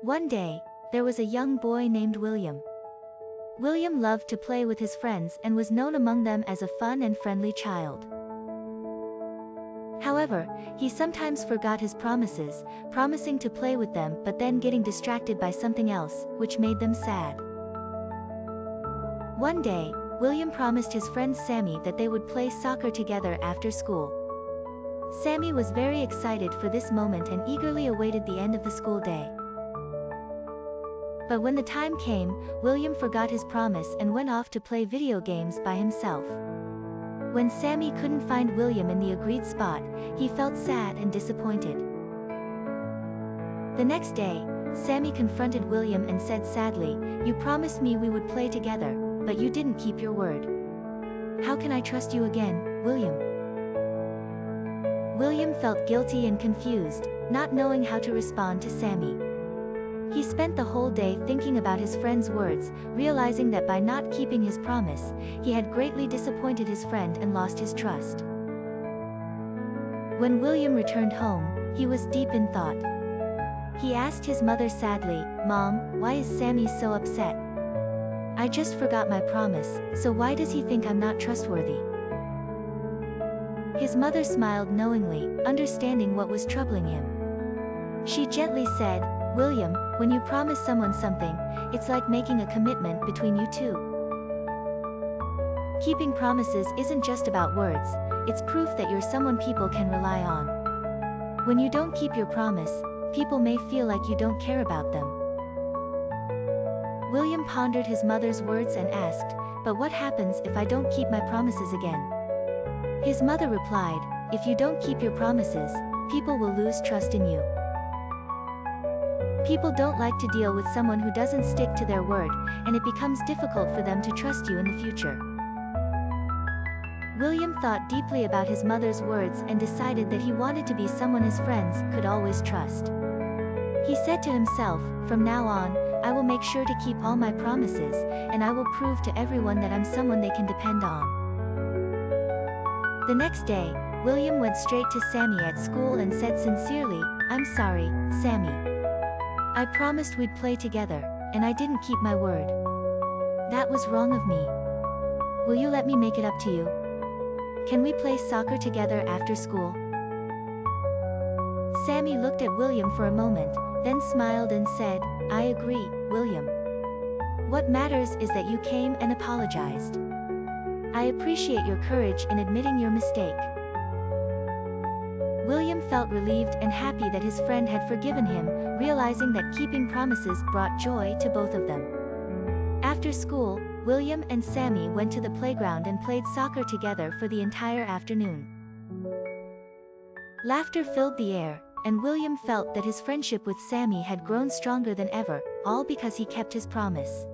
One day, there was a young boy named William. William loved to play with his friends and was known among them as a fun and friendly child. However, he sometimes forgot his promises, promising to play with them but then getting distracted by something else, which made them sad. One day, William promised his friend Sami that they would play soccer together after school. Sami was very excited for this moment and eagerly awaited the end of the school day. But when the time came, William forgot his promise and went off to play video games by himself. When Sami couldn't find William in the agreed spot, he felt sad and disappointed. The next day, Sami confronted William and said sadly, "You promised me we would play together, but you didn't keep your word. How can I trust you again, William?" William felt guilty and confused, not knowing how to respond to Sami. He spent the whole day thinking about his friend's words, realizing that by not keeping his promise, he had greatly disappointed his friend and lost his trust. When William returned home, he was deep in thought. He asked his mother sadly, "Mom, why is Sami so upset? I just forgot my promise, so why does he think I'm not trustworthy?" His mother smiled knowingly, understanding what was troubling him. She gently said, "William, when you promise someone something, it's like making a commitment between you two. Keeping promises isn't just about words, it's proof that you're someone people can rely on. When you don't keep your promise, people may feel like you don't care about them." William pondered his mother's words and asked, "But what happens if I don't keep my promises again?" His mother replied, "If you don't keep your promises, people will lose trust in you. People don't like to deal with someone who doesn't stick to their word, and it becomes difficult for them to trust you in the future." William thought deeply about his mother's words and decided that he wanted to be someone his friends could always trust. He said to himself, "From now on, I will make sure to keep all my promises, and I will prove to everyone that I'm someone they can depend on." The next day, William went straight to Sami at school and said sincerely, "I'm sorry, Sami. I promised we'd play together, and I didn't keep my word. That was wrong of me. Will you let me make it up to you? Can we play soccer together after school?" Sami looked at William for a moment, then smiled and said, "I agree, William. What matters is that you came and apologized. I appreciate your courage in admitting your mistake." William felt relieved and happy that his friend had forgiven him, realizing that keeping promises brought joy to both of them. After school, William and Sami went to the playground and played soccer together for the entire afternoon. Laughter filled the air, and William felt that his friendship with Sami had grown stronger than ever, all because he kept his promise.